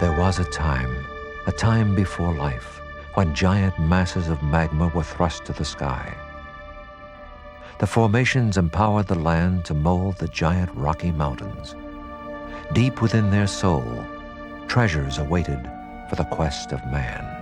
There was a time before life, when giant masses of magma were thrust to the sky. The formations empowered the land to mold the giant Rocky Mountains. Deep within their soul, treasures awaited for the quest of man.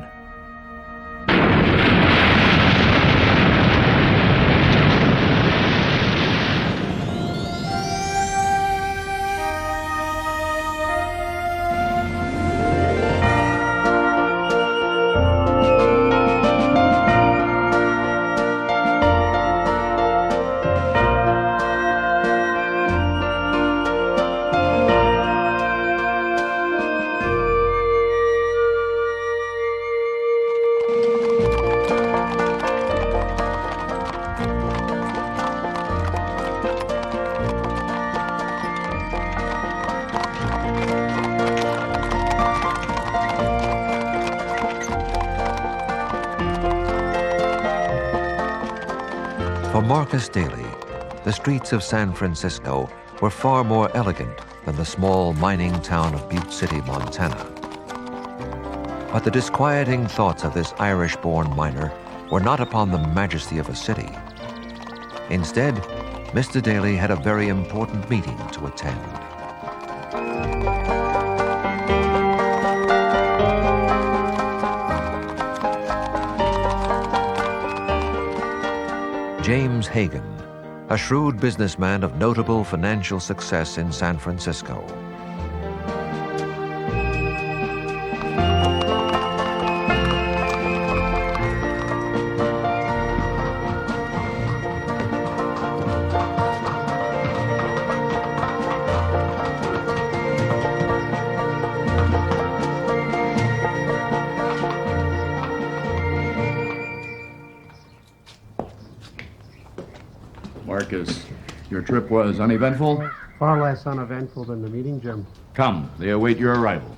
For Marcus Daly, the streets of San Francisco were far more elegant than the small mining town of Butte City, Montana. But the disquieting thoughts of this Irish-born miner were not upon the majesty of a city. Instead, Mr. Daly had a very important meeting to attend. James Hagan, a shrewd businessman of notable financial success in San Francisco. Marcus, your trip was uneventful? Far less uneventful than the meeting, Jim. Come, they await your arrival.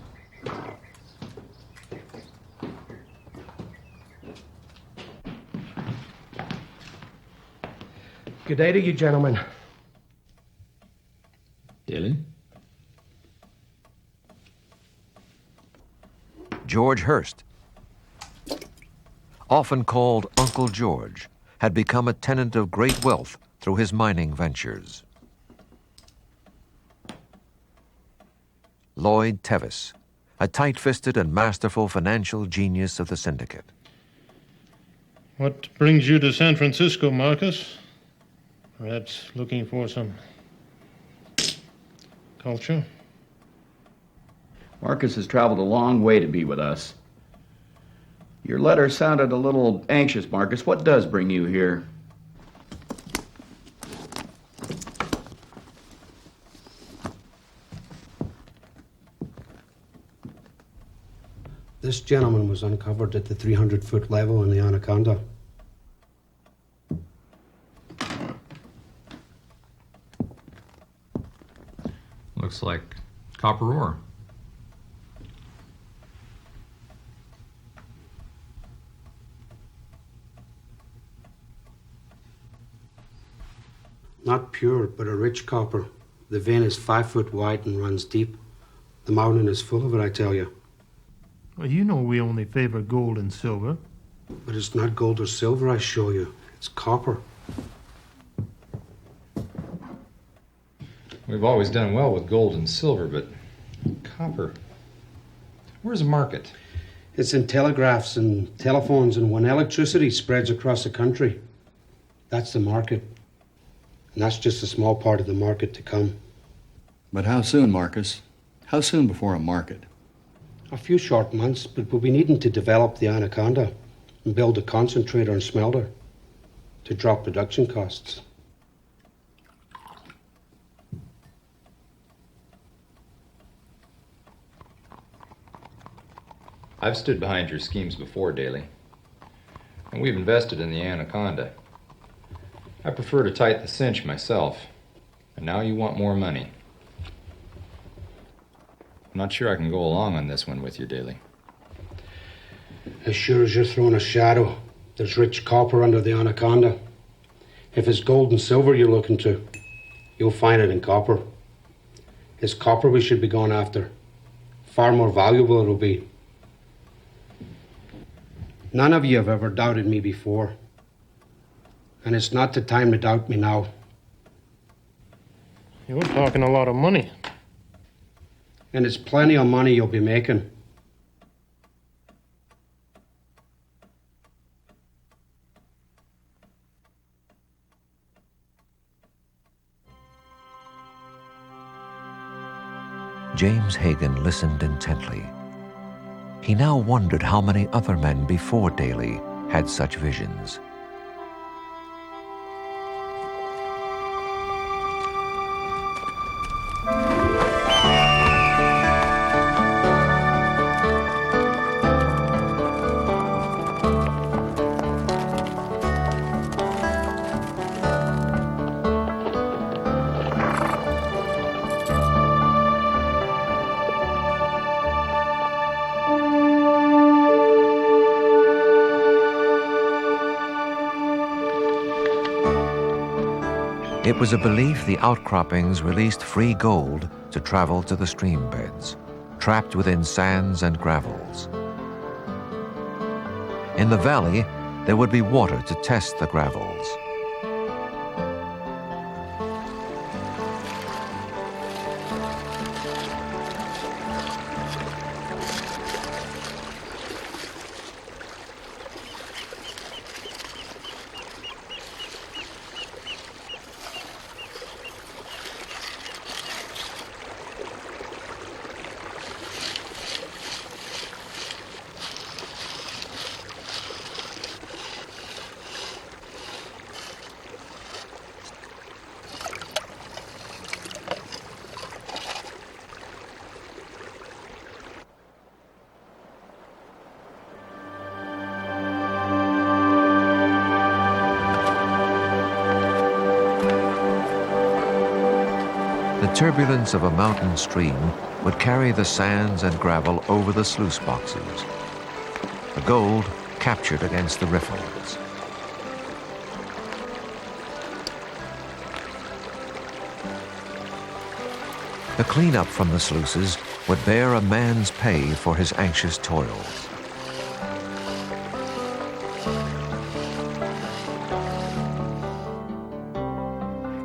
Good day to you, gentlemen. Daly? George Hurst, often called Uncle George, had become a tenant of great wealth through his mining ventures. Lloyd Tevis, a tight-fisted and masterful financial genius of the syndicate. What brings you to San Francisco, Marcus? Perhaps looking for some culture? Marcus has traveled a long way to be with us. Your letter sounded a little anxious, Marcus. What does bring you here? This gentleman was uncovered at the 300-foot level in the Anaconda. Looks like copper ore. Not pure, but a rich copper. The vein is 5 foot wide and runs deep. The mountain is full of it, I tell you. Well, you know we only favor gold and silver. But it's not gold or silver, I show you. It's copper. We've always done well with gold and silver, but copper. Where's the market? It's in telegraphs and telephones, and when electricity spreads across the country, that's the market. And that's just a small part of the market to come. But how soon, Marcus? How soon before a market? A few short months, but we'll be needing to develop the Anaconda and build a concentrator and smelter to drop production costs. I've stood behind your schemes before, Daly. And we've invested in the Anaconda. I prefer to tighten the cinch myself. And now you want more money. I'm not sure I can go along on this one with you, Daly. As sure as you're throwing a shadow, there's rich copper under the Anaconda. If it's gold and silver you're looking to, you'll find it in copper. It's copper we should be going after. far more valuable it'll be. None of you have ever doubted me before. And it's not the time to doubt me now. You were talking a lot of money. And it's plenty of money you'll be making. James Hagan listened intently. He now wondered how many other men before Daly had such visions. It was a belief the outcroppings released free gold to travel to the stream beds, trapped within sands and gravels. In the valley, there would be water to test the gravels. The turbulence of a mountain stream would carry the sands and gravel over the sluice boxes. The gold captured against the riffles. The cleanup from the sluices would bear a man's pay for his anxious toils.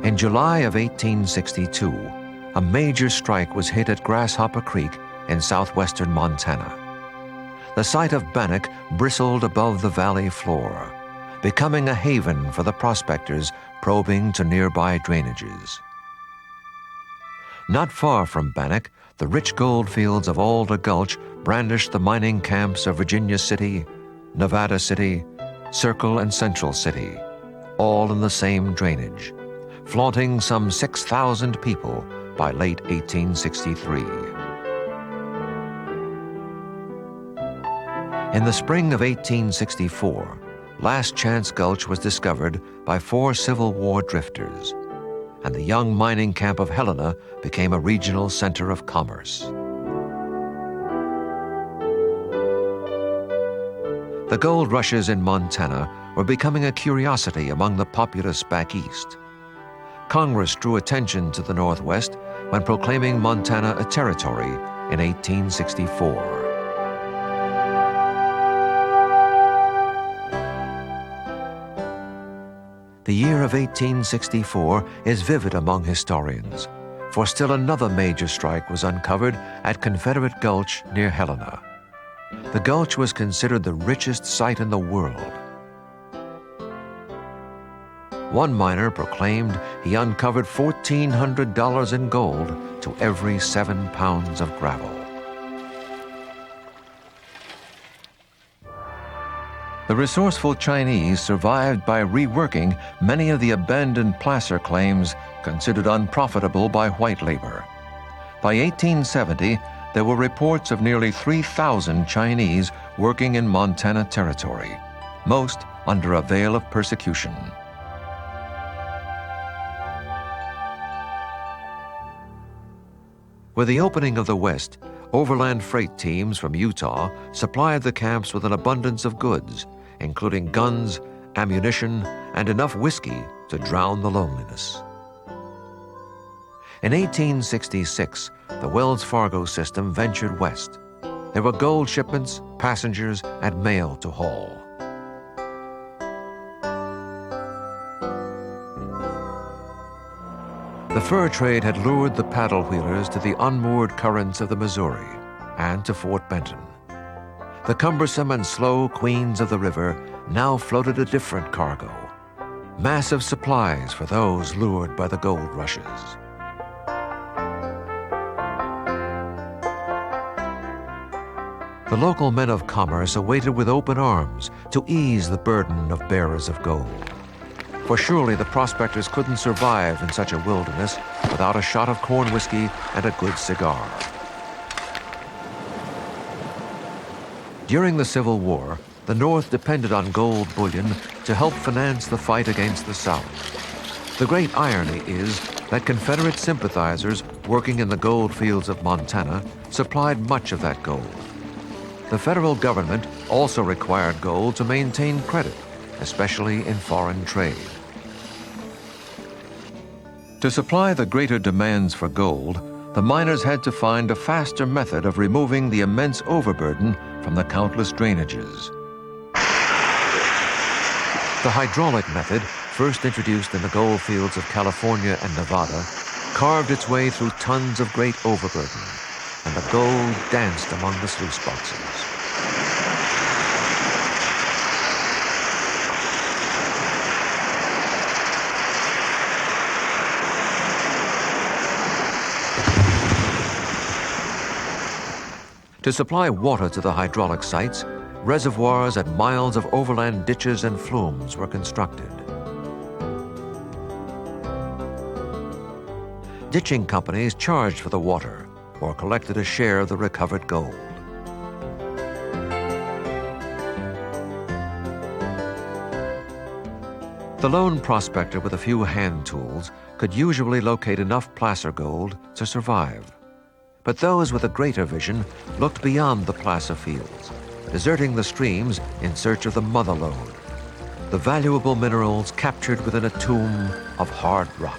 In July of 1862, a major strike was hit at Grasshopper Creek in southwestern Montana. The site of Bannock bristled above the valley floor, becoming a haven for the prospectors probing to nearby drainages. Not far from Bannock, the rich gold fields of Alder Gulch brandished the mining camps of Virginia City, Nevada City, Circle and Central City, all in the same drainage, flaunting some 6,000 people by late 1863. In the spring of 1864, Last Chance Gulch was discovered by 4 Civil War drifters, and the young mining camp of Helena became a regional center of commerce. The gold rushes in Montana were becoming a curiosity among the populace back east. Congress drew attention to the Northwest when proclaiming Montana a territory in 1864. The year of 1864 is vivid among historians, for still another major strike was uncovered at Confederate Gulch near Helena. The gulch was considered the richest site in the world. One miner proclaimed he uncovered $1,400 in gold to every 7 pounds of gravel. The resourceful Chinese survived by reworking many of the abandoned placer claims considered unprofitable by white labor. By 1870, there were reports of nearly 3,000 Chinese working in Montana Territory, most under a veil of persecution. With the opening of the West, overland freight teams from Utah supplied the camps with an abundance of goods, including guns, ammunition, and enough whiskey to drown the loneliness. In 1866, the Wells Fargo system ventured west. There were gold shipments, passengers, and mail to haul. The fur trade had lured the paddle wheelers to the unmoored currents of the Missouri and to Fort Benton. The cumbersome and slow queens of the river now floated a different cargo, massive supplies for those lured by the gold rushes. The local men of commerce awaited with open arms to ease the burden of bearers of gold. For surely the prospectors couldn't survive in such a wilderness without a shot of corn whiskey and a good cigar. During the Civil War, the North depended on gold bullion to help finance the fight against the South. The great irony is that Confederate sympathizers working in the gold fields of Montana supplied much of that gold. The federal government also required gold to maintain credit, especially in foreign trade. To supply the greater demands for gold, the miners had to find a faster method of removing the immense overburden from the countless drainages. The hydraulic method, first introduced in the gold fields of California and Nevada, carved its way through tons of great overburden, and the gold danced among the sluice boxes. To supply water to the hydraulic sites, reservoirs and miles of overland ditches and flumes were constructed. Ditching companies charged for the water or collected a share of the recovered gold. The lone prospector with a few hand tools could usually locate enough placer gold to survive. But those with a greater vision looked beyond the placer fields, deserting the streams in search of the mother lode, the valuable minerals captured within a tomb of hard rock.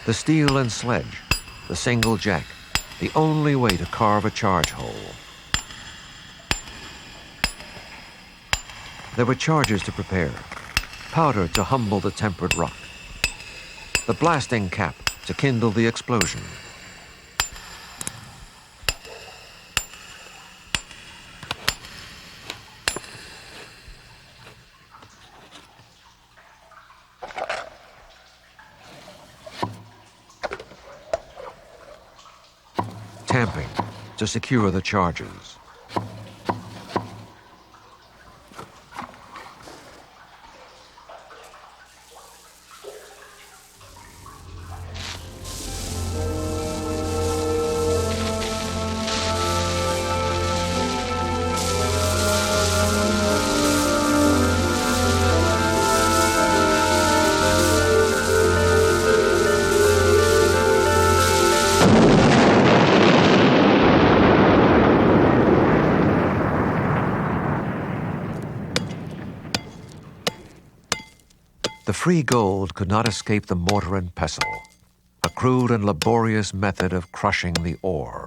The steel and sledge, the single jack, the only way to carve a charge hole. There were charges to prepare, powder to humble the tempered rock, the blasting cap to kindle the explosion. Tamping to secure the charges. The free gold could not escape the mortar and pestle, a crude and laborious method of crushing the ore.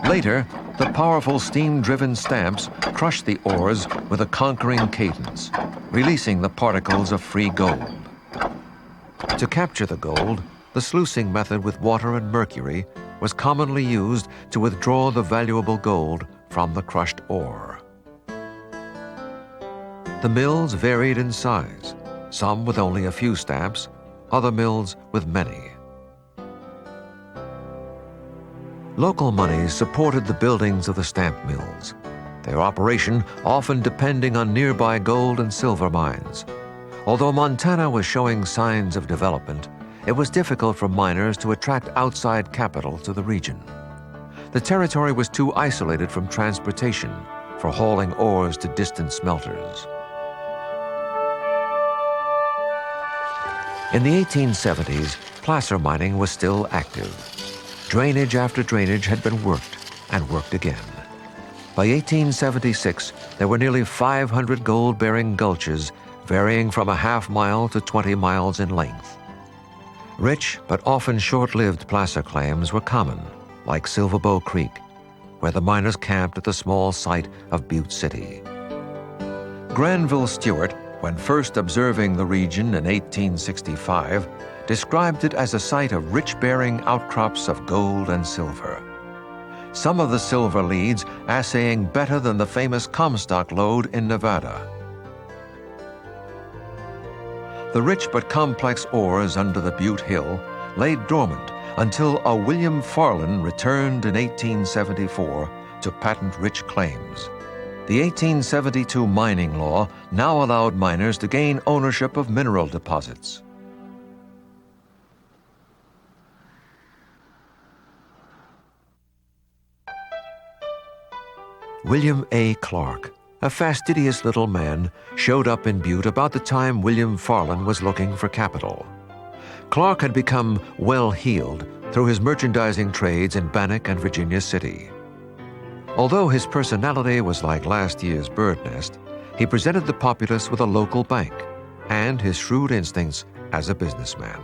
Later, the powerful steam-driven stamps crushed the ores with a conquering cadence, releasing the particles of free gold. To capture the gold, the sluicing method with water and mercury was commonly used to withdraw the valuable gold from the crushed ore. The mills varied in size, some with only a few stamps, other mills with many. Local monies supported the buildings of the stamp mills, their operation often depending on nearby gold and silver mines. Although Montana was showing signs of development, it was difficult for miners to attract outside capital to the region. The territory was too isolated from transportation for hauling ores to distant smelters. In the 1870s, placer mining was still active. Drainage after drainage had been worked and worked again. By 1876, there were nearly 500 gold-bearing gulches varying from a half mile to 20 miles in length. Rich but often short-lived placer claims were common, like Silverbow Creek, where the miners camped at the small site of Butte City. Granville Stewart, when first observing the region in 1865, described it as a site of rich-bearing outcrops of gold and silver. Some of the silver leads assaying better than the famous Comstock lode in Nevada. The rich but complex ores under the Butte Hill lay dormant until a William Farland returned in 1874 to patent rich claims. The 1872 mining law now allowed miners to gain ownership of mineral deposits. William A. Clark, a fastidious little man, showed up in Butte about the time William Farland was looking for capital. Clark had become well-heeled through his merchandising trades in Bannock and Virginia City. Although his personality was like last year's bird nest, he presented the populace with a local bank and his shrewd instincts as a businessman.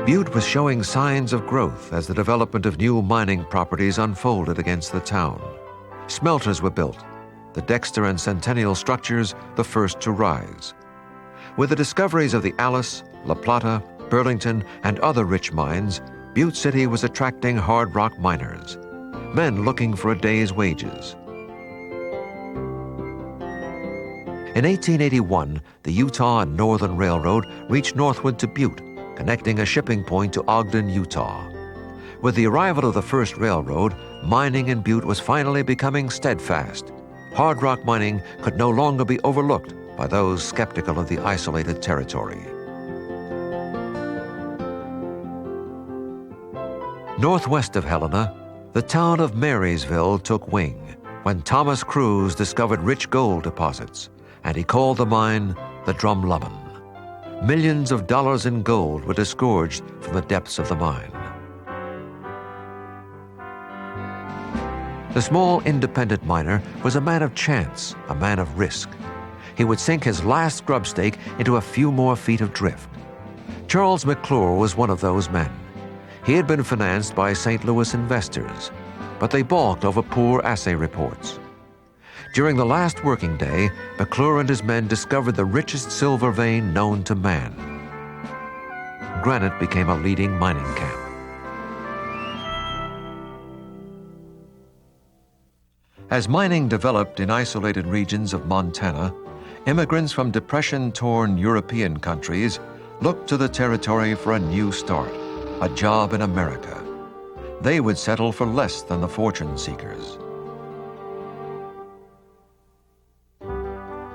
Butte was showing signs of growth as the development of new mining properties unfolded against the town. Smelters were built, the Dexter and Centennial structures the first to rise. With the discoveries of the Alice, La Plata, Burlington, and other rich mines, Butte City was attracting hard rock miners, men looking for a day's wages. In 1881, the Utah and Northern Railroad reached northward to Butte, connecting a shipping point to Ogden, Utah. With the arrival of the first railroad, mining in Butte was finally becoming steadfast. Hard rock mining could no longer be overlooked by those skeptical of the isolated territory. Northwest of Helena, the town of Marysville took wing when Thomas Cruise discovered rich gold deposits, and he called the mine the Drumlummon. Millions of dollars in gold were disgorged from the depths of the mine. The small independent miner was a man of chance, a man of risk. He would sink his last grub stake into a few more feet of drift. Charles McClure was one of those men. He had been financed by St. Louis investors, but they balked over poor assay reports. During the last working day, McClure and his men discovered the richest silver vein known to man. Granite became a leading mining camp. As mining developed in isolated regions of Montana, immigrants from depression-torn European countries looked to the territory for a new start, a job in America. They would settle for less than the fortune seekers.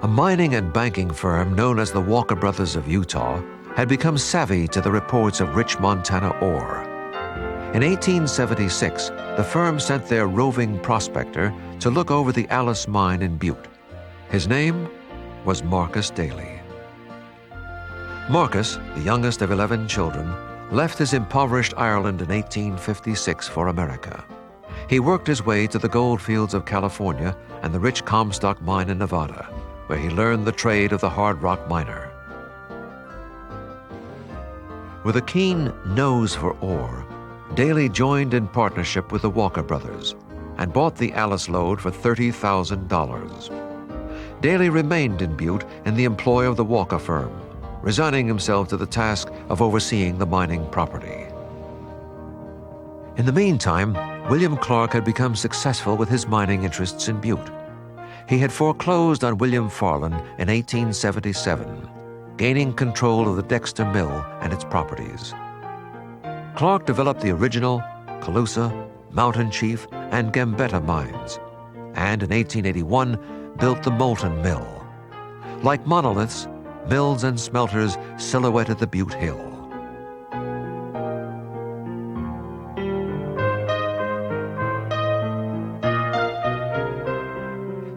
A mining and banking firm known as the Walker Brothers of Utah had become savvy to the reports of rich Montana ore. In 1876, the firm sent their roving prospector to look over the Alice mine in Butte. His name was Marcus Daly. Marcus, the youngest of 11 children, left his impoverished Ireland in 1856 for America. He worked his way to the gold fields of California and the rich Comstock mine in Nevada, where he learned the trade of the hard rock miner. With a keen nose for ore, Daly joined in partnership with the Walker Brothers and bought the Alice lode for $30,000. Daly remained in Butte in the employ of the Walker firm, resigning himself to the task of overseeing the mining property. In the meantime, William Clark had become successful with his mining interests in Butte. He had foreclosed on William Farland in 1877, gaining control of the Dexter Mill and its properties. Clark developed the original, Colusa, Mountain Chief, and Gambetta mines, and in 1881 built the Molten Mill. Like monoliths, mills and smelters silhouetted the Butte Hill.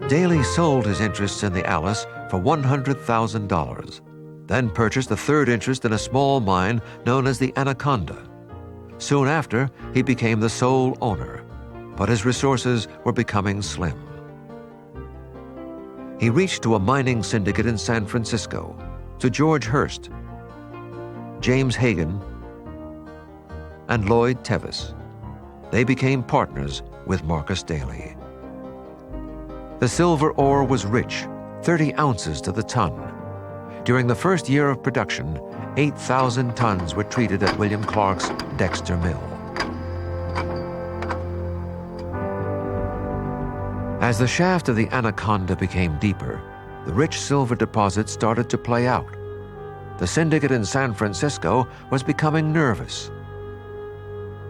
Daly sold his interests in the Alice for $100,000, then purchased a third interest in a small mine known as the Anaconda. Soon after, he became the sole owner, but his resources were becoming slim. He reached to a mining syndicate in San Francisco, to George Hurst, James Hagan, and Lloyd Tevis. They became partners with Marcus Daly. The silver ore was rich, 30 ounces to the ton. During the first year of production, 8,000 tons were treated at William Clark's Dexter Mill. As the shaft of the Anaconda became deeper, the rich silver deposit started to play out. The syndicate in San Francisco was becoming nervous.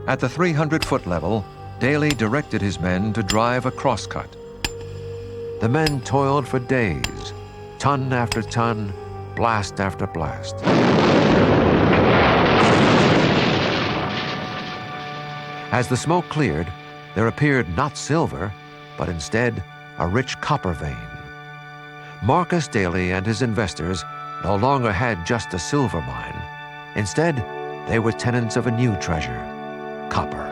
At the 300-foot level, Daly directed his men to drive a crosscut. The men toiled for days, ton after ton, blast after blast. As the smoke cleared, there appeared not silver, but instead a rich copper vein. Marcus Daly and his investors no longer had just a silver mine. Instead, they were tenants of a new treasure, copper.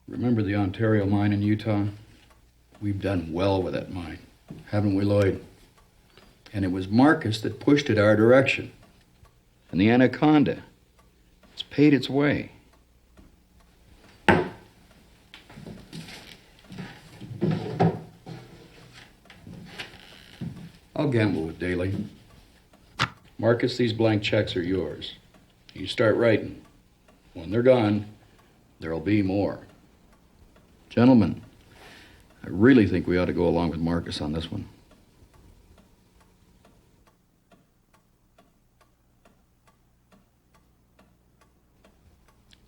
Remember the Ontario mine in Utah? We've done well with that mine, haven't we, Lloyd? And it was Marcus that pushed it our direction. And the Anaconda, it's paid its way. I'll gamble with Daly. Marcus, these blank checks are yours. You start writing. When they're gone, there'll be more. Gentlemen, I really think we ought to go along with Marcus on this one.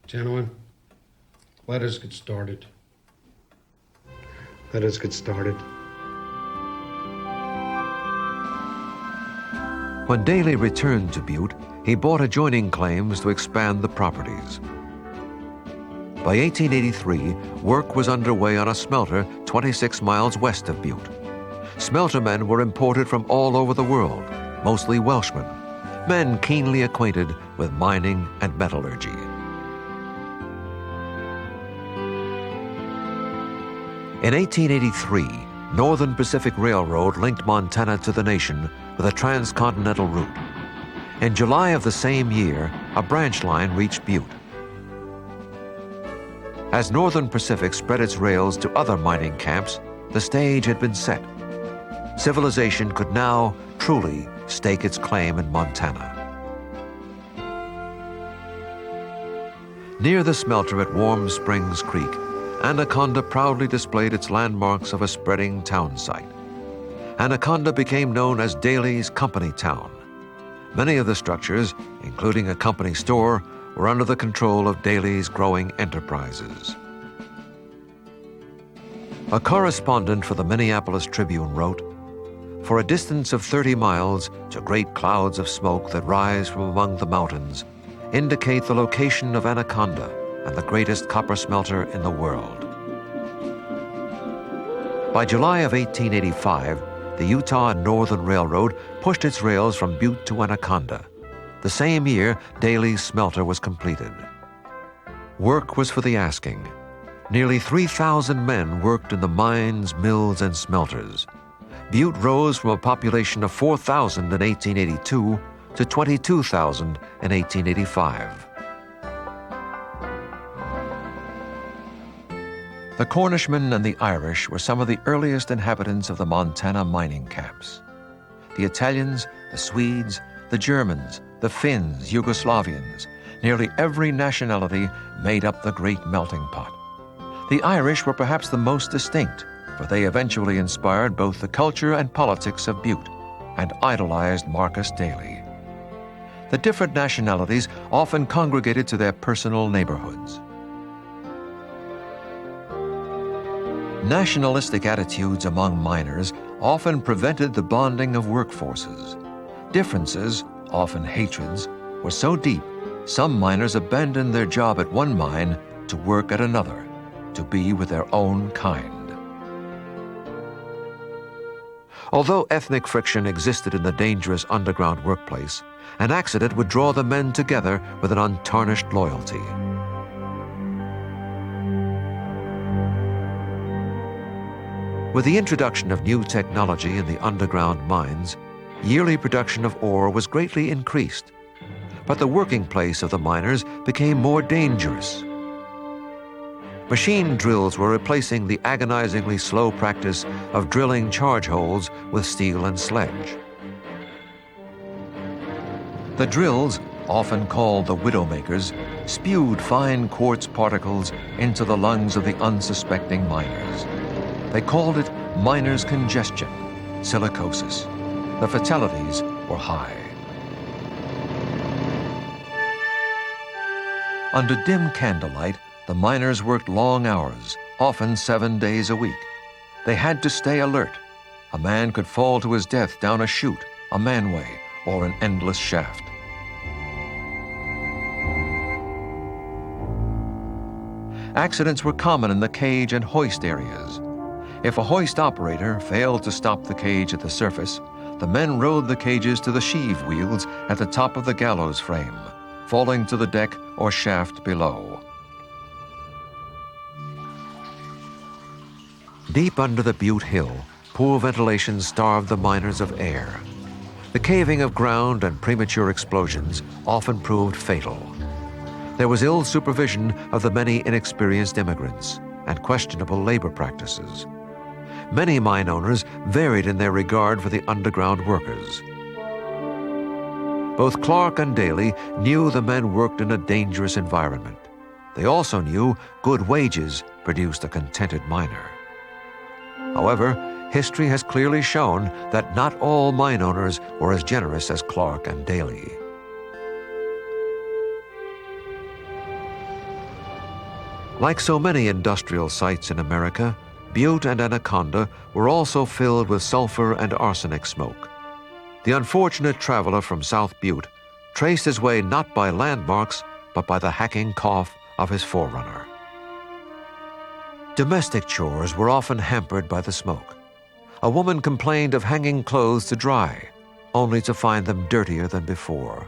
Gentlemen, let us get started. Let us get started. When Daly returned to Butte, he bought adjoining claims to expand the properties. By 1883, work was underway on a smelter 26 miles west of Butte. Smeltermen were imported from all over the world, mostly Welshmen, men keenly acquainted with mining and metallurgy. In 1883, Northern Pacific Railroad linked Montana to the nation with a transcontinental route. In July of the same year, a branch line reached Butte. As Northern Pacific spread its rails to other mining camps, the stage had been set. Civilization could now truly stake its claim in Montana. Near the smelter at Warm Springs Creek, Anaconda proudly displayed its landmarks of a spreading town site. Anaconda became known as Daly's Company Town. Many of the structures, including a company store, were under the control of Daly's growing enterprises. A correspondent for the Minneapolis Tribune wrote, "For a distance of 30 miles, to great clouds of smoke that rise from among the mountains indicate the location of Anaconda and the greatest copper smelter in the world." By July of 1885, the Utah and Northern Railroad pushed its rails from Butte to Anaconda. The same year, Daly's smelter was completed. Work was for the asking. Nearly 3,000 men worked in the mines, mills, and smelters. Butte rose from a population of 4,000 in 1882 to 22,000 in 1885. The Cornishmen and the Irish were some of the earliest inhabitants of the Montana mining camps. The Italians, the Swedes, the Germans, the Finns, Yugoslavians, nearly every nationality made up the great melting pot. The Irish were perhaps the most distinct, for they eventually inspired both the culture and politics of Butte and idolized Marcus Daly. The different nationalities often congregated to their personal neighborhoods. Nationalistic attitudes among miners often prevented the bonding of workforces. Differences, often hatreds, were so deep, some miners abandoned their job at one mine to work at another, to be with their own kind. Although ethnic friction existed in the dangerous underground workplace, an accident would draw the men together with an untarnished loyalty. With the introduction of new technology in the underground mines, yearly production of ore was greatly increased, but the working place of the miners became more dangerous. Machine drills were replacing the agonizingly slow practice of drilling charge holes with steel and sledge. The drills, often called the widowmakers, spewed fine quartz particles into the lungs of the unsuspecting miners. They called it miners' congestion, silicosis. The fatalities were high. Under dim candlelight, the miners worked long hours, often 7 days a week. They had to stay alert. A man could fall to his death down a chute, a manway, or an endless shaft. Accidents were common in the cage and hoist areas. If a hoist operator failed to stop the cage at the surface, the men rode the cages to the sheave wheels at the top of the gallows frame, falling to the deck or shaft below. Deep under the Butte Hill, poor ventilation starved the miners of air. The caving of ground and premature explosions often proved fatal. There was ill supervision of the many inexperienced immigrants and questionable labor practices. Many mine owners varied in their regard for the underground workers. Both Clark and Daly knew the men worked in a dangerous environment. They also knew good wages produced a contented miner. However, history has clearly shown that not all mine owners were as generous as Clark and Daly. Like so many industrial sites in America, Butte and Anaconda were also filled with sulfur and arsenic smoke. The unfortunate traveler from South Butte traced his way not by landmarks, but by the hacking cough of his forerunner. Domestic chores were often hampered by the smoke. A woman complained of hanging clothes to dry, only to find them dirtier than before.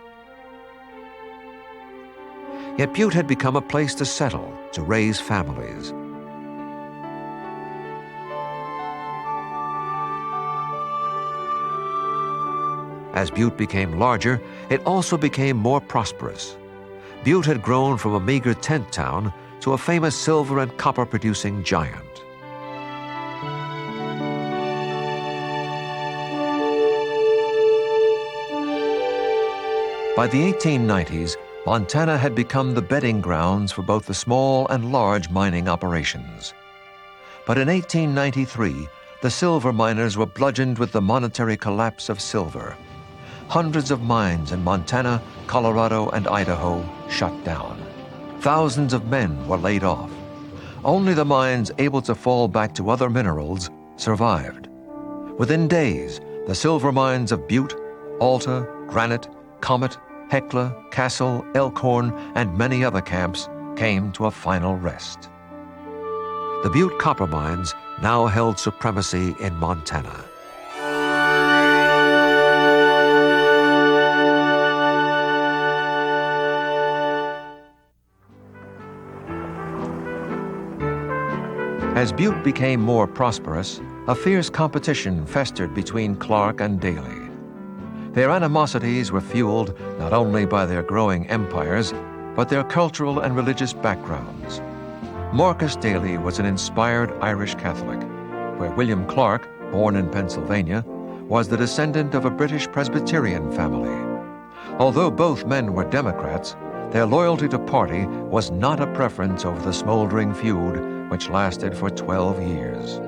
Yet Butte had become a place to settle, to raise families. As Butte became larger, it also became more prosperous. Butte had grown from a meager tent town to a famous silver and copper producing giant. By the 1890s, Montana had become the bedding grounds for both the small and large mining operations. But in 1893, the silver miners were bludgeoned with the monetary collapse of silver. Hundreds of mines in Montana, Colorado, and Idaho shut down. Thousands of men were laid off. Only the mines able to fall back to other minerals survived. Within days, the silver mines of Butte, Alta, Granite, Comet, Hecla, Castle, Elkhorn, and many other camps came to a final rest. The Butte copper mines now held supremacy in Montana. As Butte became more prosperous, a fierce competition festered between Clark and Daly. Their animosities were fueled not only by their growing empires, but their cultural and religious backgrounds. Marcus Daly was an inspired Irish Catholic, where William Clark, born in Pennsylvania, was the descendant of a British Presbyterian family. Although both men were Democrats, their loyalty to party was not a preference over the smoldering feud which lasted for 12 years.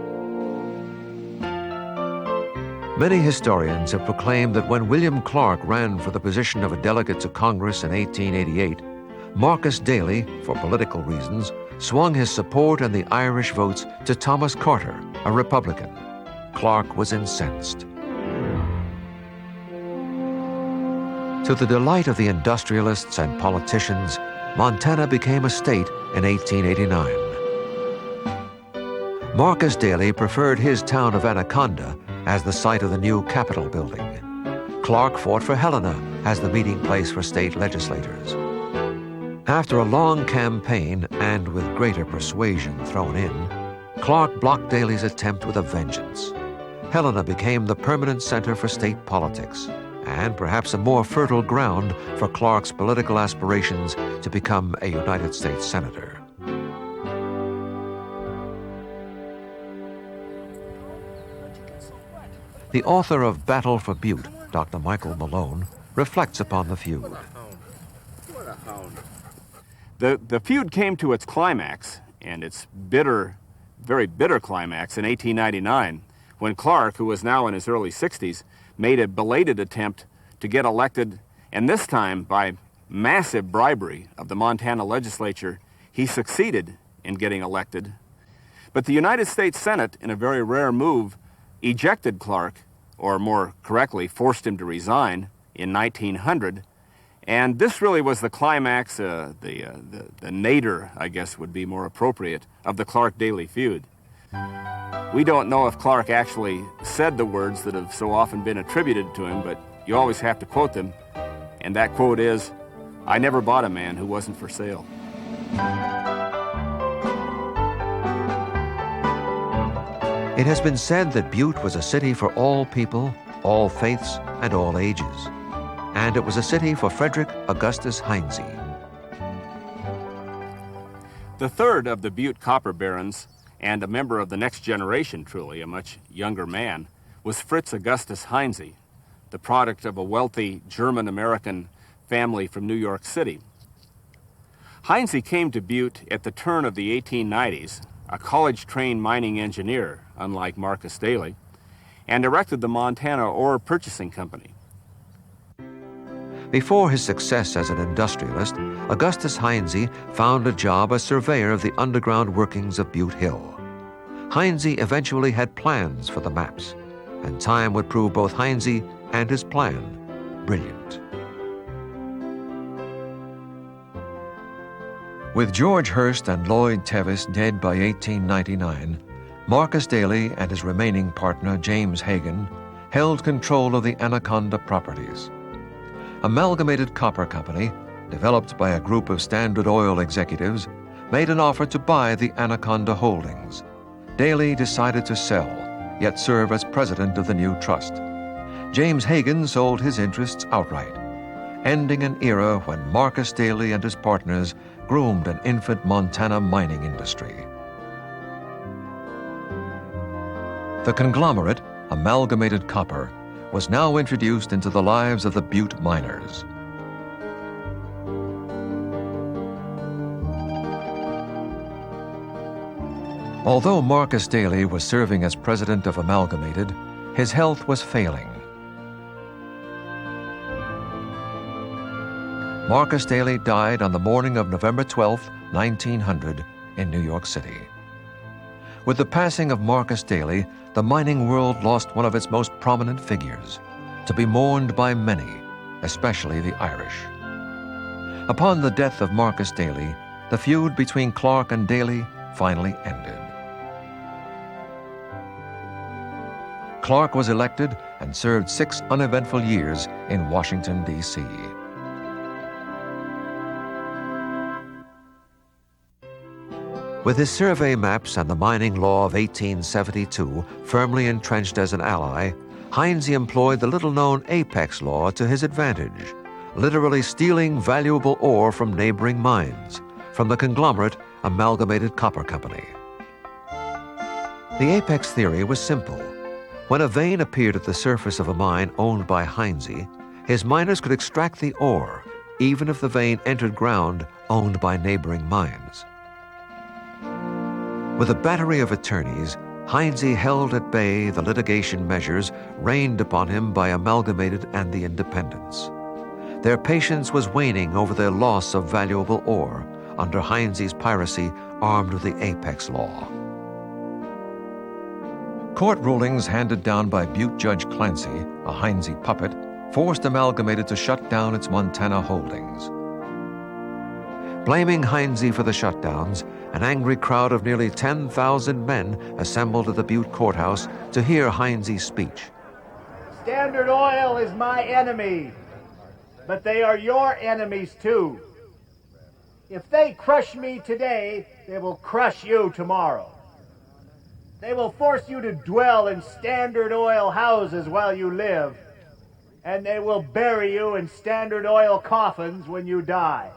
Many historians have proclaimed that when William Clark ran for the position of a delegate to Congress in 1888, Marcus Daly, for political reasons, swung his support and the Irish votes to Thomas Carter, a Republican. Clark was incensed. To the delight of the industrialists and politicians, Montana became a state in 1889. Marcus Daly preferred his town of Anaconda as the site of the new Capitol building. Clark fought for Helena as the meeting place for state legislators. After a long campaign and with greater persuasion thrown in, Clark blocked Daly's attempt with a vengeance. Helena became the permanent center for state politics, and perhaps a more fertile ground for Clark's political aspirations to become a United States Senator. The author of Battle for Butte, Dr. Michael Malone, reflects upon the feud. What a hound. The feud came to its climax, and its bitter, very bitter climax in 1899, when Clark, who was now in his early 60s, made a belated attempt to get elected, and this time by massive bribery of the Montana legislature, he succeeded in getting elected. But the United States Senate, in a very rare move, ejected Clark, or more correctly, forced him to resign in 1900. And this really was the climax, the nadir, I guess would be more appropriate, of the Clark-Daly feud. We don't know if Clark actually said the words that have so often been attributed to him, but you always have to quote them. And that quote is, "I never bought a man who wasn't for sale." It has been said that Butte was a city for all people, all faiths, and all ages. And it was a city for Frederick Augustus Heinze. The third of the Butte copper barons, and a member of the next generation, truly, a much younger man, was Fritz Augustus Heinze, the product of a wealthy German-American family from New York City. Heinze came to Butte at the turn of the 1890s, a college-trained mining engineer, unlike Marcus Daly, and erected the Montana Ore Purchasing Company. Before his success as an industrialist, Augustus Heinze found a job as surveyor of the underground workings of Butte Hill. Heinze eventually had plans for the maps, and time would prove both Heinze and his plan brilliant. With George Hearst and Lloyd Tevis dead by 1899, Marcus Daly and his remaining partner, James Hagan, held control of the Anaconda properties. Amalgamated Copper Company, developed by a group of Standard Oil executives, made an offer to buy the Anaconda holdings. Daly decided to sell, yet serve as president of the new trust. James Hagan sold his interests outright, ending an era when Marcus Daly and his partners groomed an infant Montana mining industry. The conglomerate, Amalgamated Copper, was now introduced into the lives of the Butte miners. Although Marcus Daly was serving as president of Amalgamated, his health was failing. Marcus Daly died on the morning of November 12, 1900, in New York City. With the passing of Marcus Daly, the mining world lost one of its most prominent figures, to be mourned by many, especially the Irish. Upon the death of Marcus Daly, the feud between Clark and Daly finally ended. Clark was elected and served 6 uneventful years in Washington, D.C. With his survey maps and the mining law of 1872 firmly entrenched as an ally, Heinze employed the little-known Apex law to his advantage, literally stealing valuable ore from neighboring mines, from the conglomerate Amalgamated Copper Company. The Apex theory was simple. When a vein appeared at the surface of a mine owned by Heinze, his miners could extract the ore, even if the vein entered ground owned by neighboring mines. With a battery of attorneys, Heinze held at bay the litigation measures rained upon him by Amalgamated and the Independents. Their patience was waning over their loss of valuable ore under Heinze's piracy armed with the Apex law. Court rulings handed down by Butte Judge Clancy, a Heinze puppet, forced Amalgamated to shut down its Montana holdings. Blaming Heinze for the shutdowns, an angry crowd of nearly 10,000 men assembled at the Butte courthouse to hear Heinze's speech. Standard Oil is my enemy, but they are your enemies too. If they crush me today, they will crush you tomorrow. They will force you to dwell in Standard Oil houses while you live, and they will bury you in Standard Oil coffins when you die.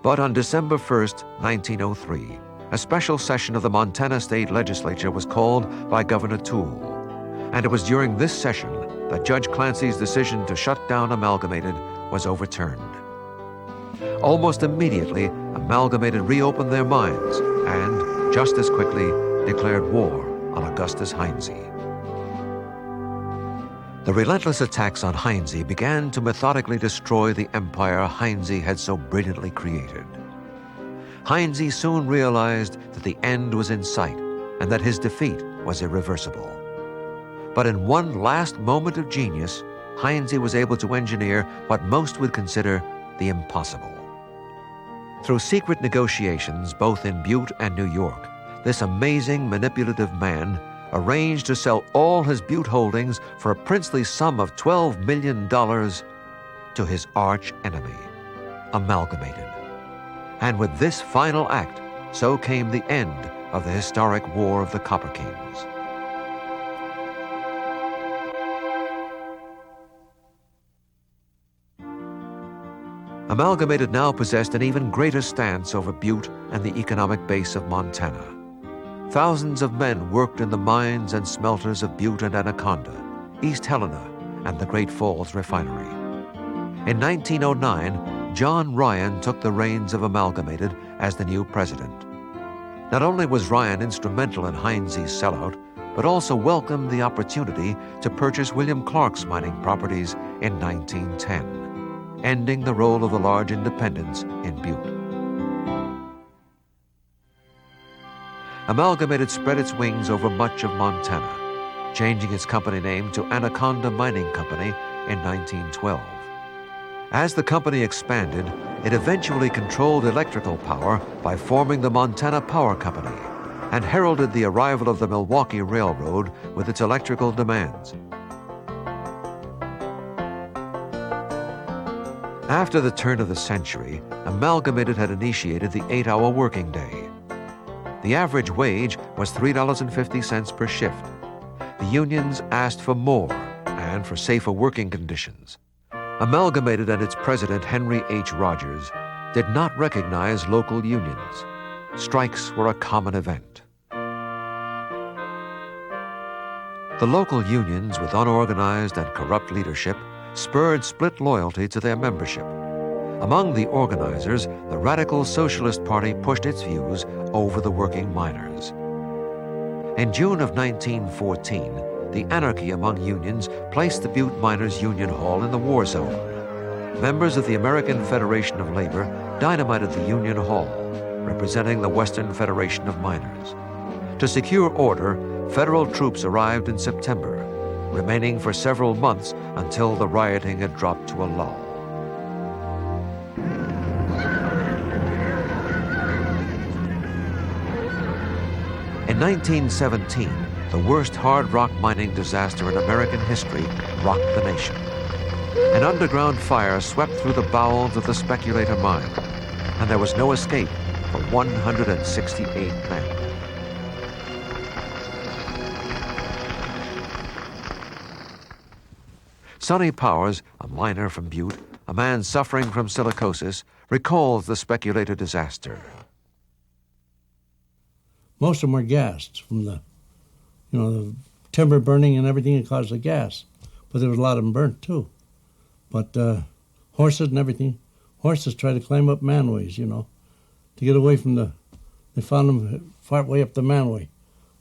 But on December 1st, 1903, a special session of the Montana State Legislature was called by Governor Toole. And it was during this session that Judge Clancy's decision to shut down Amalgamated was overturned. Almost immediately, Amalgamated reopened their mines and, just as quickly, declared war on Augustus Heinze. The relentless attacks on Heinze began to methodically destroy the empire Heinze had so brilliantly created. Heinze soon realized that the end was in sight and that his defeat was irreversible. But in one last moment of genius, Heinze was able to engineer what most would consider the impossible. Through secret negotiations, both in Butte and New York, this amazing manipulative man arranged to sell all his Butte holdings for a princely sum of $12 million to his arch enemy, Amalgamated. And with this final act, so came the end of the historic War of the Copper Kings. Amalgamated now possessed an even greater stance over Butte and the economic base of Montana. Thousands of men worked in the mines and smelters of Butte and Anaconda, East Helena, and the Great Falls refinery. In 1909, John Ryan took the reins of Amalgamated as the new president. Not only was Ryan instrumental in Heinze's sellout, but also welcomed the opportunity to purchase William Clark's mining properties in 1910, ending the role of the large independents in Butte. Amalgamated spread its wings over much of Montana, changing its company name to Anaconda Mining Company in 1912. As the company expanded, it eventually controlled electrical power by forming the Montana Power Company and heralded the arrival of the Milwaukee Railroad with its electrical demands. After the turn of the century, Amalgamated had initiated the 8-hour working day. The average wage was $3.50 per shift. The unions asked for more and for safer working conditions. Amalgamated and its president, Henry H. Rogers, did not recognize local unions. Strikes were a common event. The local unions, with unorganized and corrupt leadership, spurred split loyalty to their membership. Among the organizers, the Radical Socialist Party pushed its views over the working miners. In June of 1914, the anarchy among unions placed the Butte Miners Union Hall in the war zone. Members of the American Federation of Labor dynamited the Union Hall, representing the Western Federation of Miners. To secure order, federal troops arrived in September, remaining for several months until the rioting had dropped to a lull. In 1917, the worst hard rock mining disaster in American history rocked the nation. An underground fire swept through the bowels of the Speculator mine, and there was no escape for 168 men. Sonny Powers, a miner from Butte, a man suffering from silicosis, recalls the Speculator disaster. Most of them were gassed from the timber burning and everything that caused the gas. But there was a lot of them burnt too. But horses and everything, horses tried to climb up manways, to get away from they found them far way up the manway.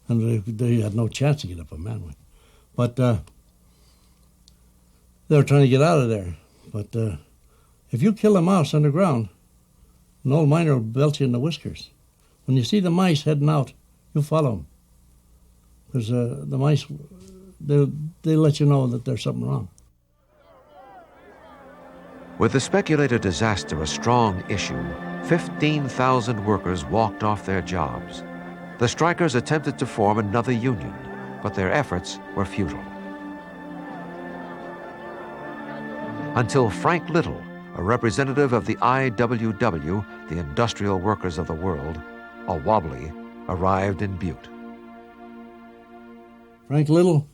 And they had no chance to get up a manway. But they were trying to get out of there. But if you kill a mouse underground, an old miner will belt you in the whiskers. When you see the mice heading out, you follow them. Because the mice they let you know that there's something wrong. With the speculated disaster a strong issue, 15,000 workers walked off their jobs. The strikers attempted to form another union, but their efforts were futile. Until Frank Little, a representative of the IWW, the Industrial Workers of the World, a wobbly, arrived in Butte. Frank Little,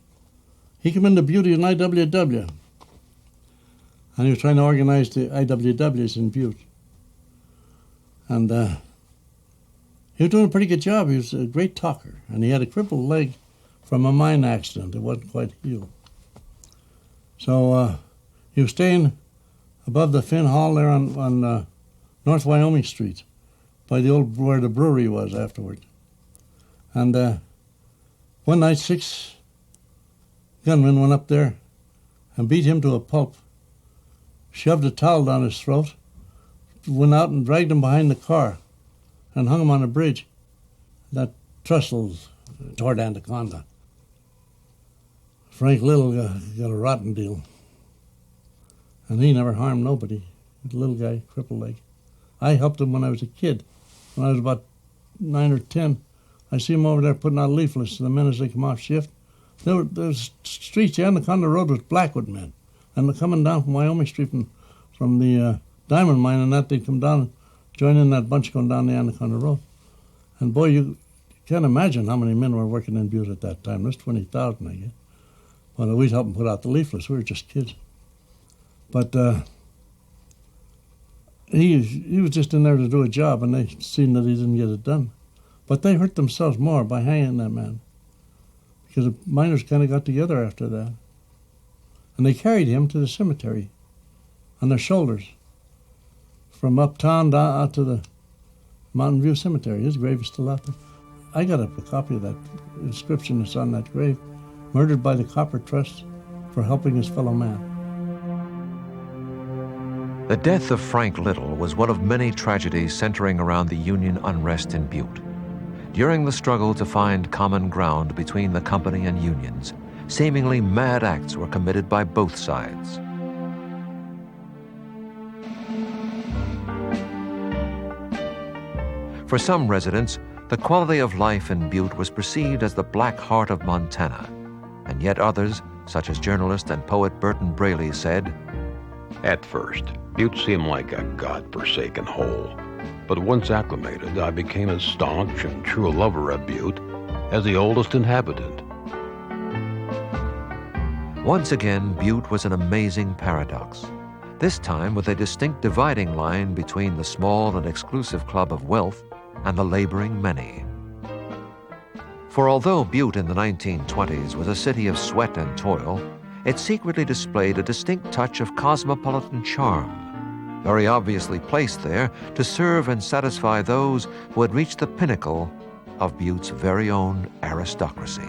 he came into Butte in IWW, and he was trying to organize the IWWs in Butte. And he was doing a pretty good job. He was a great talker, and he had a crippled leg from a mine accident. It wasn't quite healed. So he was staying above the Finn Hall there on North Wyoming Street, by the old where the brewery was afterward. And one night, 6 gunmen went up there and beat him to a pulp, shoved a towel down his throat, went out and dragged him behind the car and hung him on a bridge. That trestles toward Anaconda. Frank Little got a rotten deal. And he never harmed nobody. The little guy, crippled leg. I helped him when I was a kid. When I was about 9 or 10, I see him over there putting out leaflets to the men as they come off shift. There's streets, the Anaconda Road was black with men. And they're coming down from Wyoming Street from the diamond mine, and that they'd come down and join in that bunch going down the Anaconda Road. And boy, you can't imagine how many men were working in Butte at that time. There's 20,000, I guess. But we'd help them put out the leaflets. We were just kids. But he was just in there to do a job, and they seen that he didn't get it done. But they hurt themselves more by hanging that man, because the miners kind of got together after that. And they carried him to the cemetery on their shoulders, from uptown down out to the Mountain View Cemetery. His grave is still out there. I got a copy of that inscription that's on that grave. Murdered by the Copper Trust for helping his fellow man. The death of Frank Little was one of many tragedies centering around the union unrest in Butte. During the struggle to find common ground between the company and unions, seemingly mad acts were committed by both sides. For some residents, the quality of life in Butte was perceived as the black heart of Montana, and yet others, such as journalist and poet Burton Braley, said, "At first, Butte seemed like a God-forsaken hole. But once acclimated, I became as staunch and true a lover of Butte as the oldest inhabitant." Once again, Butte was an amazing paradox, this time with a distinct dividing line between the small and exclusive club of wealth and the laboring many. For although Butte in the 1920s was a city of sweat and toil, it secretly displayed a distinct touch of cosmopolitan charm, very obviously placed there to serve and satisfy those who had reached the pinnacle of Butte's very own aristocracy.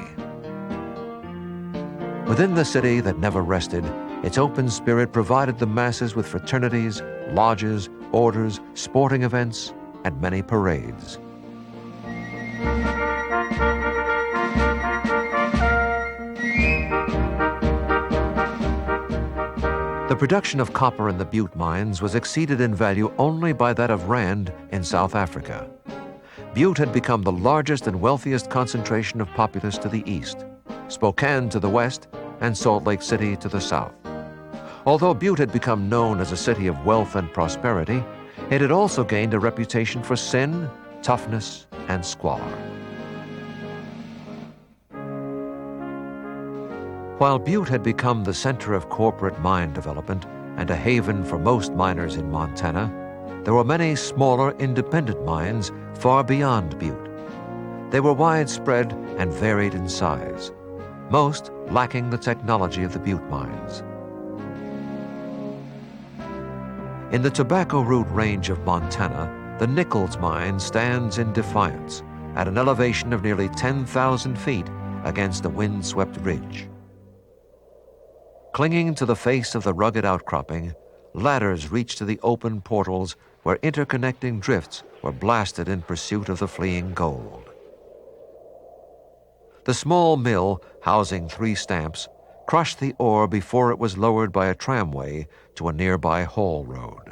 Within the city that never rested, its open spirit provided the masses with fraternities, lodges, orders, sporting events, and many parades. The production of copper in the Butte mines was exceeded in value only by that of Rand in South Africa. Butte had become the largest and wealthiest concentration of populace to the east, Spokane to the west, and Salt Lake City to the south. Although Butte had become known as a city of wealth and prosperity, it had also gained a reputation for sin, toughness, and squalor. While Butte had become the center of corporate mine development and a haven for most miners in Montana, there were many smaller independent mines far beyond Butte. They were widespread and varied in size, most lacking the technology of the Butte mines. In the Tobacco Root Range of Montana, the Nichols mine stands in defiance at an elevation of nearly 10,000 feet against a wind-swept ridge. Clinging to the face of the rugged outcropping, ladders reached to the open portals where interconnecting drifts were blasted in pursuit of the fleeing gold. The small mill, housing 3 stamps, crushed the ore before it was lowered by a tramway to a nearby haul road.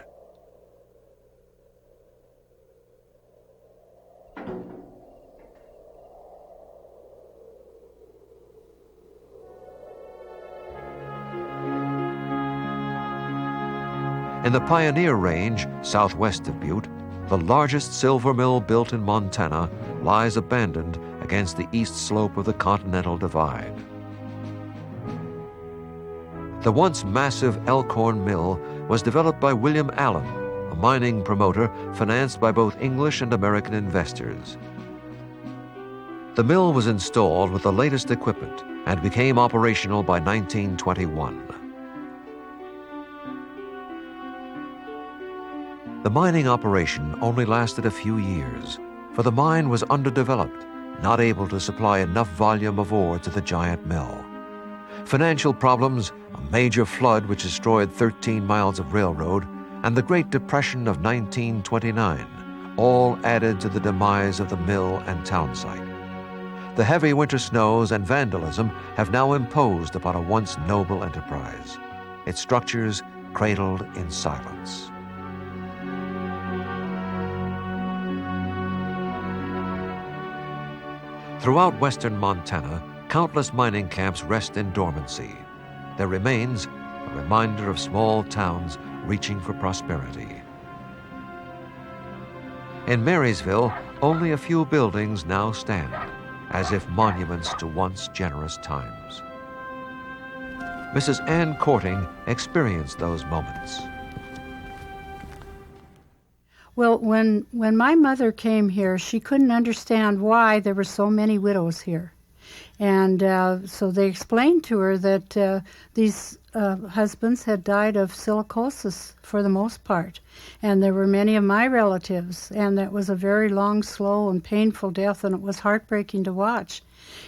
In the Pioneer Range, southwest of Butte, the largest silver mill built in Montana lies abandoned against the east slope of the Continental Divide. The once massive Elkhorn Mill was developed by William Allen, a mining promoter financed by both English and American investors. The mill was installed with the latest equipment and became operational by 1921. The mining operation only lasted a few years, for the mine was underdeveloped, not able to supply enough volume of ore to the giant mill. Financial problems, a major flood which destroyed 13 miles of railroad, and the Great Depression of 1929 all added to the demise of the mill and town site. The heavy winter snows and vandalism have now imposed upon a once noble enterprise, its structures cradled in silence. Throughout western Montana, countless mining camps rest in dormancy. Their remains, a reminder of small towns reaching for prosperity. In Marysville, only a few buildings now stand, as if monuments to once generous times. Mrs. Ann Courting experienced those moments. Well, when my mother came here, she couldn't understand why there were so many widows here. And so they explained to her that these husbands had died of silicosis for the most part. And there were many of my relatives, and that was a very long, slow, and painful death, and it was heartbreaking to watch.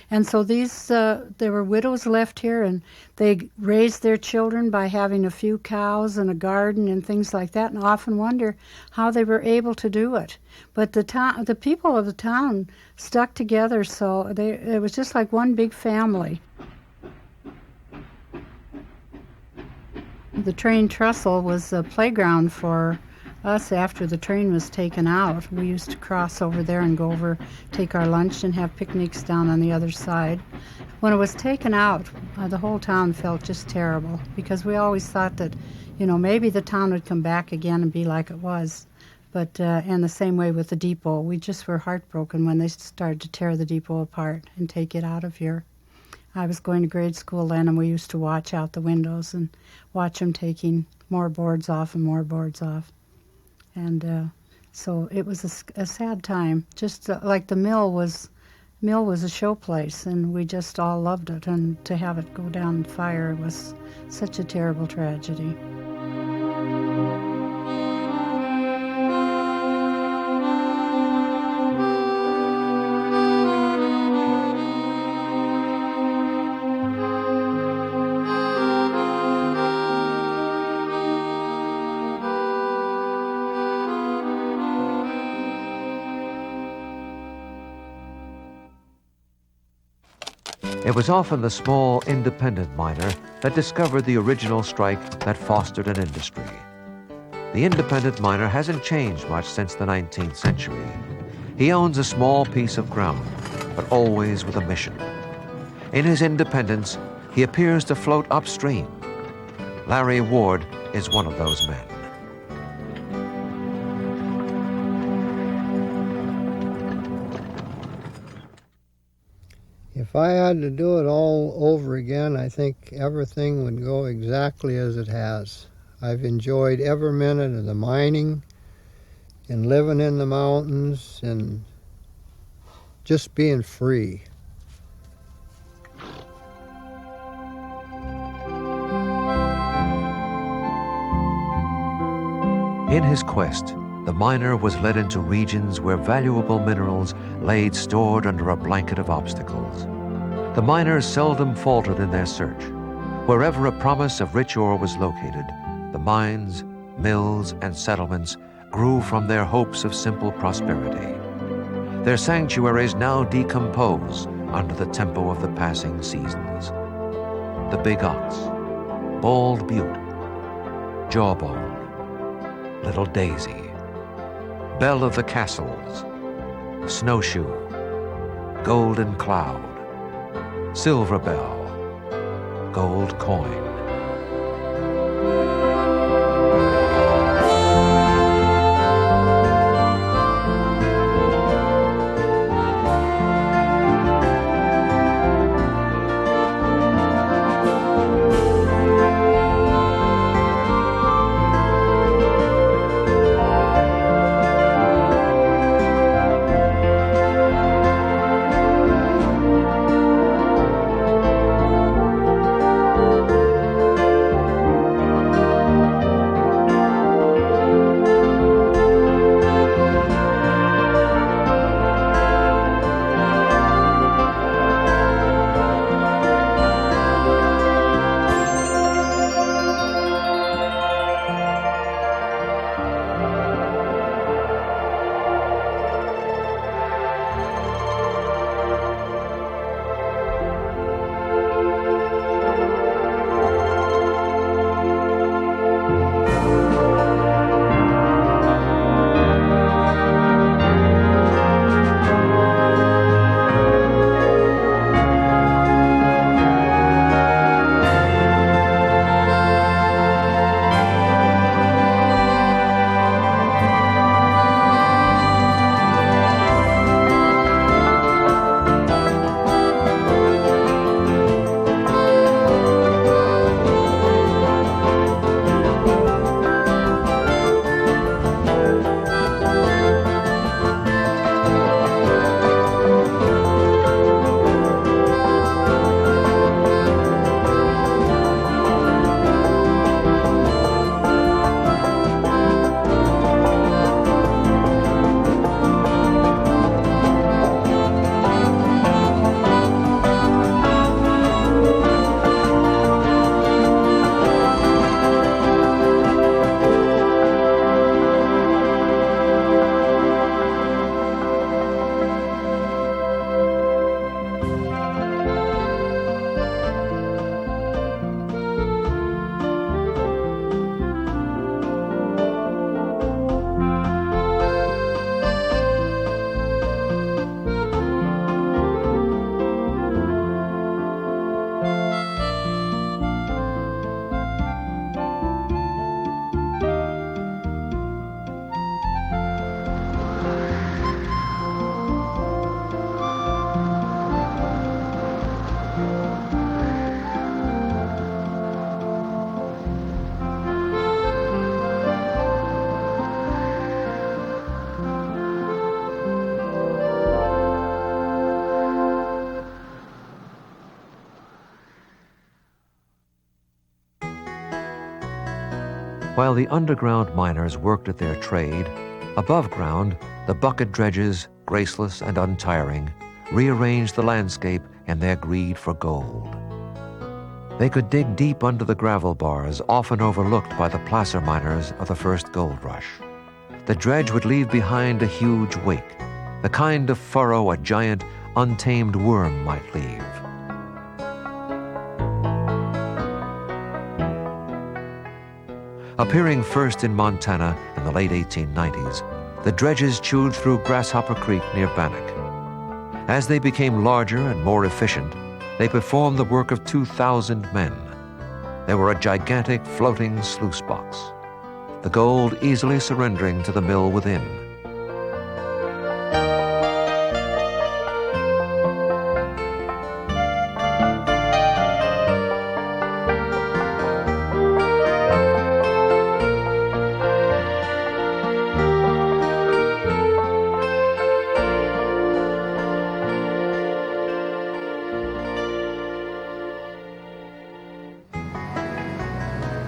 And so there were widows left here, and they raised their children by having a few cows and a garden and things like that, and often wonder how they were able to do it. But the people of the town stuck together, so it was just like one big family. The train trestle was a playground for us after the train was taken out. We used to cross over there and go over, take our lunch and have picnics down on the other side. When it was taken out, the whole town felt just terrible because we always thought that, maybe the town would come back again and be like it was. But, and the same way with the depot, we just were heartbroken when they started to tear the depot apart and take it out of here. I was going to grade school then, and we used to watch out the windows and watch them taking more boards off and more boards off. And so it was a sad time. Just like the mill was a showplace, and we just all loved it. And to have it go down in fire was such a terrible tragedy. It was often the small, independent miner that discovered the original strike that fostered an industry. The independent miner hasn't changed much since the 19th century. He owns a small piece of ground, but always with a mission. In his independence, he appears to float upstream. Larry Ward is one of those men. If I had to do it all over again, I think everything would go exactly as it has. I've enjoyed every minute of the mining and living in the mountains and just being free. In his quest, the miner was led into regions where valuable minerals laid stored under a blanket of obstacles. The miners seldom faltered in their search. Wherever a promise of rich ore was located, the mines, mills, and settlements grew from their hopes of simple prosperity. Their sanctuaries now decompose, under the tempo of the passing seasons. The Big Ox, Bald Butte, Jawbone, Little Daisy, Belle of the Castles, Snowshoe, Golden Cloud, Silver Bell, Gold Coin. While the underground miners worked at their trade, above ground, the bucket dredges, graceless and untiring, rearranged the landscape in their greed for gold. They could dig deep under the gravel bars, often overlooked by the placer miners of the first gold rush. The dredge would leave behind a huge wake, the kind of furrow a giant, untamed worm might leave. Appearing first in Montana in the late 1890s, the dredges chewed through Grasshopper Creek near Bannock. As they became larger and more efficient, they performed the work of 2,000 men. They were a gigantic floating sluice box, the gold easily surrendering to the mill within.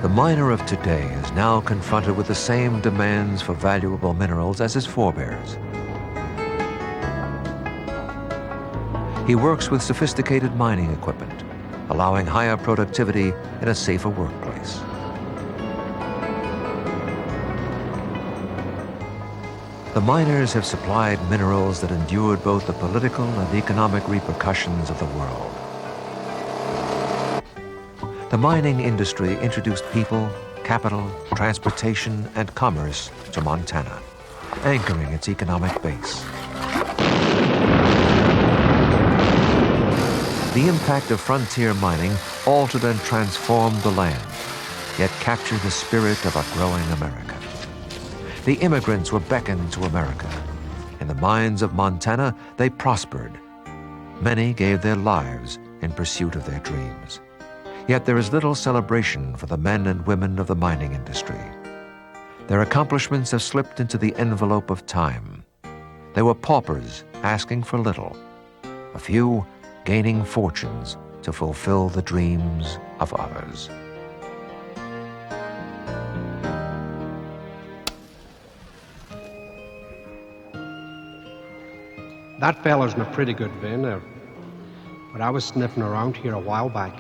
The miner of today is now confronted with the same demands for valuable minerals as his forebears. He works with sophisticated mining equipment, allowing higher productivity in a safer workplace. The miners have supplied minerals that endured both the political and economic repercussions of the world. The mining industry introduced people, capital, transportation, and commerce to Montana, anchoring its economic base. The impact of frontier mining altered and transformed the land, yet captured the spirit of a growing America. The immigrants were beckoned to America. In the mines of Montana, they prospered. Many gave their lives in pursuit of their dreams. Yet there is little celebration for the men and women of the mining industry. Their accomplishments have slipped into the envelope of time. They were paupers asking for little, a few gaining fortunes to fulfill the dreams of others. That fella's in a pretty good vein there. But I was sniffing around here a while back.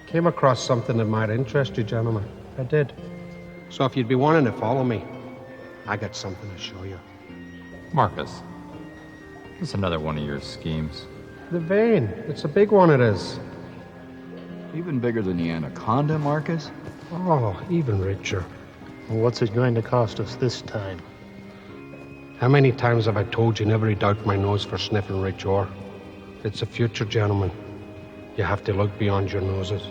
Came across something that might interest you, gentlemen. I did. So if you'd be wanting to follow me, I got something to show you. Marcus, this is another one of your schemes. The vein. It's a big one, it is. Even bigger than the anaconda, Marcus? Oh, even richer. Well, what's it going to cost us this time? How many times have I told you never doubt my nose for sniffing rich ore? It's a future, gentlemen. You have to look beyond your noses.